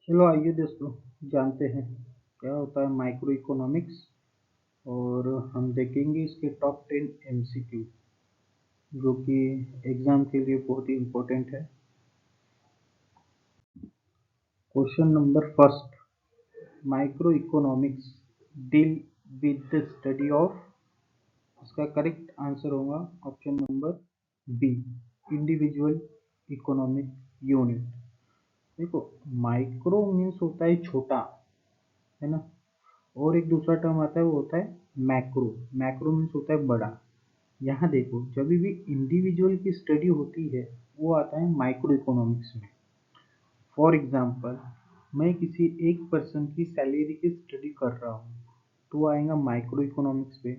चलो आइए दोस्तों जानते हैं क्या होता है माइक्रो इकोनॉमिक्स। और हम देखेंगे इसके टॉप 10 एमसीक्यू जो कि एग्जाम के लिए बहुत ही इम्पोर्टेंट है। Question number first, micro economics deal with the study of. इसका करेक्ट आंसर होगा option number B, individual economic unit. देखो, माइक्रो मीन्स होता है छोटा, है ना। और एक दूसरा टर्म आता है वो होता है मैक्रो। मैक्रो मीन्स होता है बड़ा। यहाँ देखो, जब भी इंडिविजुअल की स्टडी होती है वो आता है माइक्रो इकोनॉमिक्स में। फॉर एग्जाम्पल, मैं किसी एक पर्सन की सैलरी की स्टडी कर रहा हूँ तो वो आएगा माइक्रो इकोनॉमिक्स पे।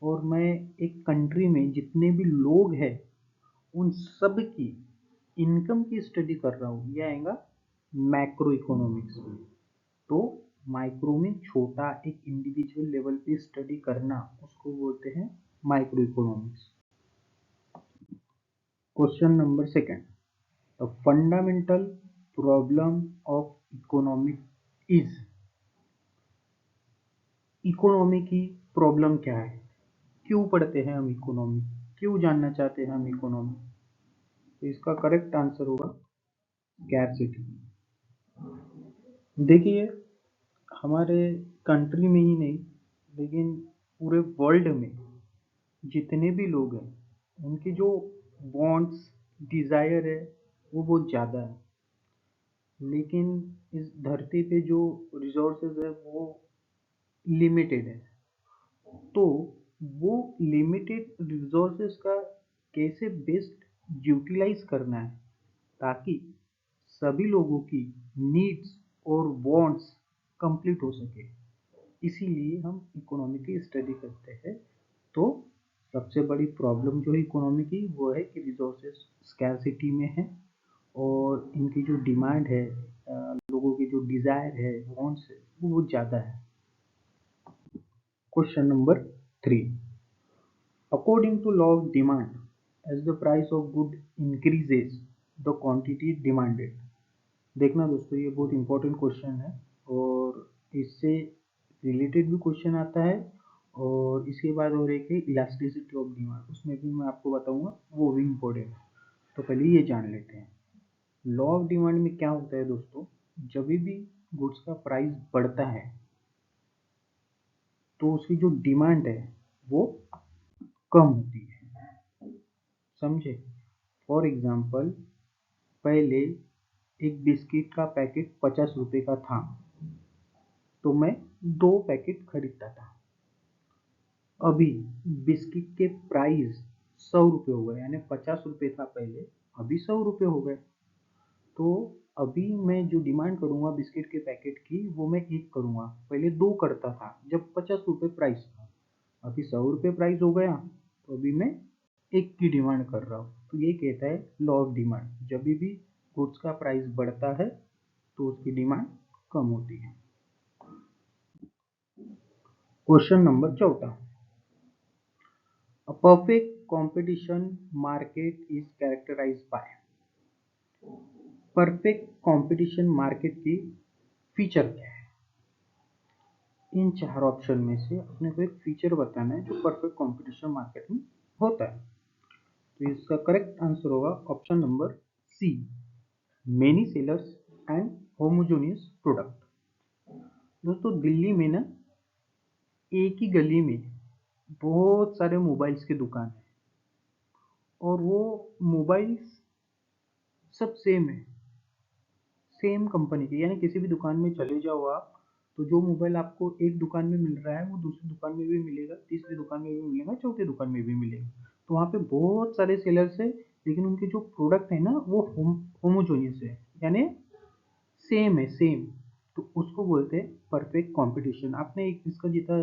और मैं एक कंट्री में जितने भी लोग हैं उन सब की इनकम की स्टडी कर रहा हूँ, ये आएगा मैक्रो इकोनॉमिक्स में। तो माइक्रो में छोटा, एक इंडिविजुअल लेवल पे स्टडी करना, उसको बोलते हैं micro economics. Question number second, the fundamental problem of economic is. Economy की प्रॉब्लम क्या है, क्यों पढ़ते हैं हम इकोनॉमी, क्यों जानना चाहते हैं हम इकोनॉमी। तो इसका करेक्ट आंसर होगा स्कैरसिटी। देखिए, हमारे कंट्री में ही नहीं लेकिन पूरे वर्ल्ड में जितने भी लोग हैं उनकी जो वांट्स, डिज़ायर है वो बहुत ज़्यादा है। लेकिन इस धरती पे जो रिसोर्सेज है वो लिमिटेड है। तो वो लिमिटेड रिसोर्सेज का कैसे बेस्ट यूटिलाइज करना है ताकि सभी लोगों की नीड्स और वांट्स कंप्लीट हो सके, इसीलिए हम इकोनॉमी की स्टडी करते हैं। तो सबसे बड़ी प्रॉब्लम जो है इकोनॉमी की वो है कि रिसोर्सेज स्कैरसिटी में है और इनकी जो डिमांड है, लोगों की जो डिज़ायर है, वांट्स है, वो बहुत ज़्यादा है। Question number three, according to law of demand, as the price of good increases the quantity demanded. देखना दोस्तों, ये बहुत इंपॉर्टेंट क्वेश्चन है और इससे रिलेटेड भी क्वेश्चन आता है। और इसके बाद और एक है इलास्टिसिटी ऑफ डिमांड, उसमें भी मैं आपको बताऊंगा, वो भी इम्पोर्टेंट है। तो पहले ये जान लेते हैं लॉ ऑफ डिमांड में क्या होता है दोस्तों। जब भी गुड्स का प्राइस बढ़ता है तो उसकी जो डिमांड है वो कम होती है, समझे। फॉर एग्जाम्पल, पहले एक बिस्किट का पैकेट 50 रुपए का था तो मैं 2 पैकेट खरीदता था। अभी बिस्किट के प्राइस 100 रुपये हो गए, यानी 50 रुपये था पहले, अभी 100 रुपये हो गए। तो अभी मैं जो डिमांड करूंगा बिस्किट के पैकेट की वो मैं एक करूंगा, पहले 2 करता था जब 50 रुपये प्राइस था। अभी 100 रुपये प्राइस हो गया तो अभी मैं एक की डिमांड कर रहा हूँ। तो ये कहता है लॉ ऑफ डिमांड, जब भी गुड्स का प्राइस बढ़ता है तो उसकी डिमांड कम होती है। क्वेश्चन नंबर चौथा, a perfect competition market is characterized by। Perfect competition market की फीचर क्या है। इन चार ऑप्शन में से अपने को एक फीचर बताना है जो परफेक्ट कंपटीशन मार्केट में होता है। तो इसका करेक्ट आंसर होगा option number C, many sellers and homogeneous product. दोस्तों, दिल्ली में ना एक ही गली में बहुत सारे मोबाइल्स की दुकान है और वो मोबाइल्स सब सेम है, सेम कंपनी की। यानी किसी भी दुकान में चले जाओ आप, तो जो मोबाइल आपको एक दुकान में मिल रहा है वो दूसरी दुकान में भी मिलेगा, तीसरी दुकान में भी मिलेगा, चौथी दुकान में भी मिलेगा। तो वहाँ पे बहुत सारे सेलर्स है लेकिन उनके जो प्रोडक्ट है ना वो होमोजेनियस है, यानी सेम है, सेम। तो उसको बोलते हैं परफेक्ट कंपटीशन। आपने इसका जितना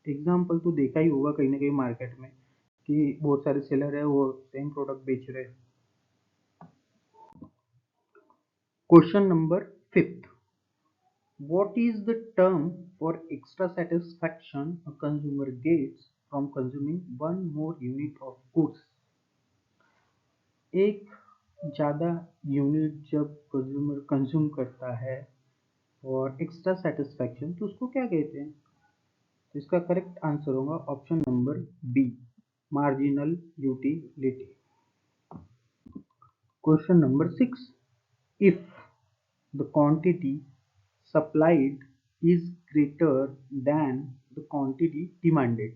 एग्जाम्पल तो देखा ही होगा कहीं ना कहीं मार्केट में कि बहुत सारे सेलर है वो सेम प्रोडक्ट बेच रहे हैं। Question number fifth, what is the term for extra satisfaction a consumer gets from consuming one more unit of goods। एक ज़्यादा यूनिट जब कंज्यूमर कंज्यूम करता है और एक्स्ट्रा सेटिस्फैक्शन, तो उसको क्या कहते हैं? तो इसका करेक्ट आंसर होगा option number B, marginal utility. Question number 6, if the क्वांटिटी supplied is greater than the quantity demanded,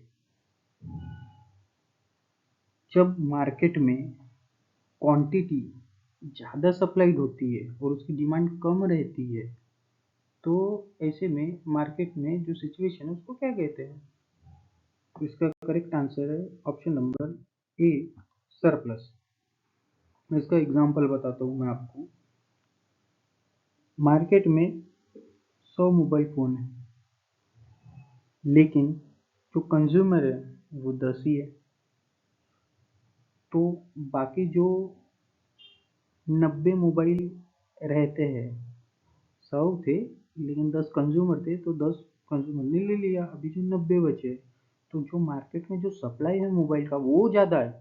जब मार्केट में क्वांटिटी ज़्यादा सप्लाइड होती है और उसकी डिमांड कम रहती है, तो ऐसे में मार्केट में जो सिचुएशन है उसको क्या कहते हैं? तो इसका करेक्ट आंसर है ऑप्शन नंबर ए, सरप्लस। मैं इसका एग्जांपल बताता हूँ मैं आपको। मार्केट में 100 मोबाइल फ़ोन है, लेकिन जो कंज्यूमर है वो 10 ही है। तो बाकी जो 90 मोबाइल रहते हैं, 100 थे लेकिन 10 कंज्यूमर थे, तो 10 कंज्यूमर ने ले लिया, अभी जो 90 बचे। तो जो मार्केट में जो सप्लाई है मोबाइल का वो ज़्यादा है,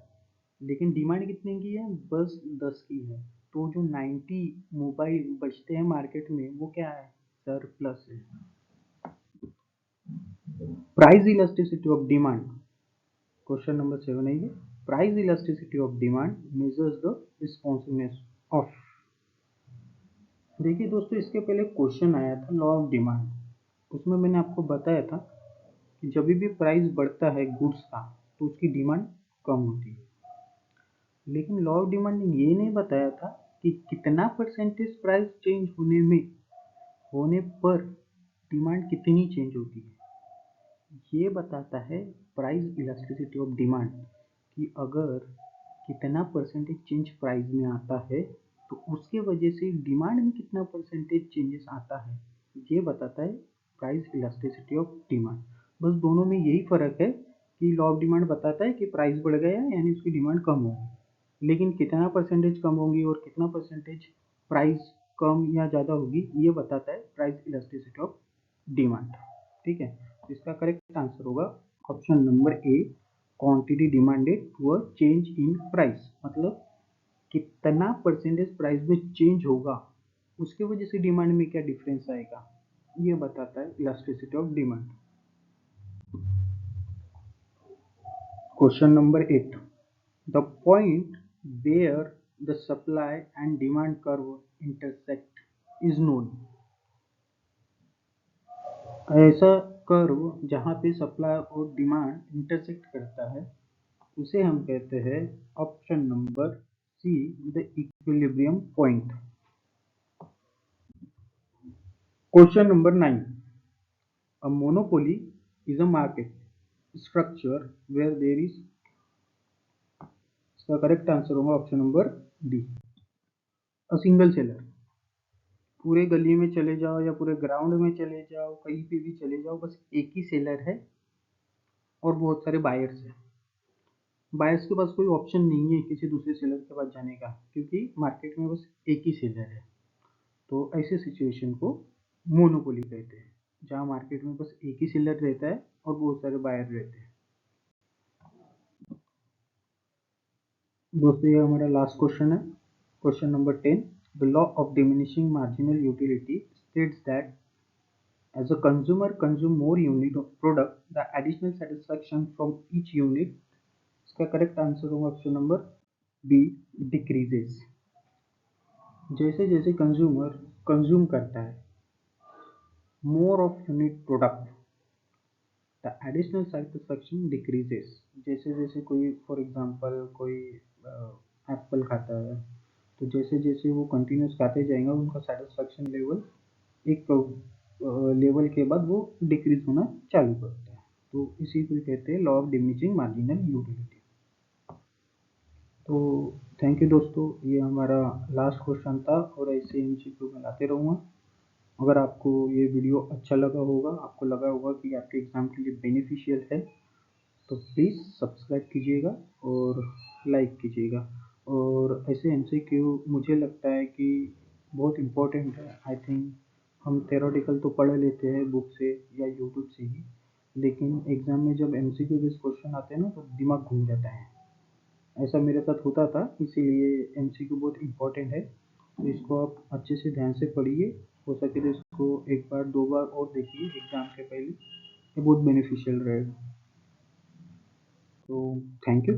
लेकिन डिमांड कितने की है? बस 10 की है। तो जो 90 मोबाइल बचते हैं मार्केट में वो क्या है? सरप्लस है। Price elasticity of demand, question number 7 है ये। Price elasticity of demand measures the responsiveness of. देखिए दोस्तों, इसके पहले क्वेश्चन आया था लॉ ऑफ डिमांड, उसमें मैंने आपको बताया था कि जब भी प्राइस बढ़ता है गुड्स का तो उसकी डिमांड कम होती है। लेकिन लॉ ऑफ डिमांड ने ये नहीं बताया था कि कितना परसेंटेज प्राइस चेंज होने पर डिमांड कितनी चेंज होती है। ये बताता है प्राइस इलास्टिसिटी ऑफ डिमांड कि अगर कितना परसेंटेज चेंज प्राइस में आता है तो उसके वजह से डिमांड में कितना परसेंटेज चेंजेस आता है, ये बताता है प्राइस इलास्टिसिटी ऑफ डिमांड। बस दोनों में यही फर्क है कि लॉ ऑफ डिमांड बताता है कि प्राइस बढ़ गया यानी उसकी डिमांड कम होगी, लेकिन कितना परसेंटेज कम होगी और कितना परसेंटेज प्राइस कम या ज़्यादा होगी ये बताता है प्राइस इलास्टिसिटी ऑफ डिमांड। ठीक है, तो इसका करेक्ट आंसर होगा option number A, quantity demanded to a change in price. मतलब कितना परसेंटेज प्राइस में चेंज होगा उसके वजह से डिमांड में क्या डिफरेंस आएगा, ये बताता है elasticity of demand. Question number 8, the point where the supply and demand curve intersect is known. ऐसा कर्व जहाँ पे सप्लाई और डिमांड इंटरसेक्ट करता है उसे हम कहते हैं option number C, the equilibrium point. Question number 9, a monopoly is a market structure where there is, इसका करेक्ट आंसर होगा option number D, a single seller. पूरे गली में चले जाओ या पूरे ग्राउंड में चले जाओ, कहीं पे भी चले जाओ, बस एक ही सेलर है और बहुत सारे बायर्स हैं। बायर्स के पास कोई ऑप्शन नहीं है किसी दूसरे सेलर के पास जाने का, क्योंकि मार्केट में बस एक ही सेलर है। तो ऐसे सिचुएशन को मोनोपोली कहते हैं, जहाँ मार्केट में बस एक ही सेलर रहता है और बहुत सारे बायर रहते हैं। दोस्तों ये हमारा लास्ट क्वेश्चन है, question number 10, the law of diminishing marginal utility states that as a consumer consume more unit of product, the additional satisfaction from each unit, इसका करेक्ट आंसर होगा ऑप्शन नंबर बी, डिक्रीजेस। जैसे जैसे consumer consume करता है more of unit product, the additional satisfaction decreases. जैसे जैसे कोई for example कोई एप्पल खाता है, तो जैसे जैसे वो कंटिन्यूस खाते जाएंगे उनका सेटिस्फैक्शन लेवल एक लेवल के बाद वो डिक्रीज होना चालू करता है। तो इसी को कहते हैं law of diminishing marginal utility. तो थैंक यू दोस्तों, ये हमारा लास्ट क्वेश्चन था और ऐसे एमसीक्यू में लाते रहूँगा। अगर आपको ये वीडियो अच्छा लगा होगा, आपको लगा होगा कि आपके एग्ज़ाम के लिए बेनिफिशियल है, तो प्लीज़ सब्सक्राइब कीजिएगा और लाइक कीजिएगा। और ऐसे एमसीक्यू मुझे लगता है कि बहुत इम्पोर्टेंट है। आई थिंक हम थ्योरेटिकल तो पढ़ लेते हैं बुक से या यूट्यूब से ही, लेकिन एग्ज़ाम में जब एमसीक्यू बेस्ड क्वेश्चन आते हैं ना तो दिमाग घूम जाता है। ऐसा मेरे साथ होता था, इसीलिए एमसीक्यू बहुत इम्पोर्टेंट है। तो इसको आप अच्छे से ध्यान से पढ़िए हो सके तो इसको एक बार 2 बार और देखिए एग्ज़ाम के पहले, ये बहुत बेनिफिशियल रहेगा। तो थैंक यू।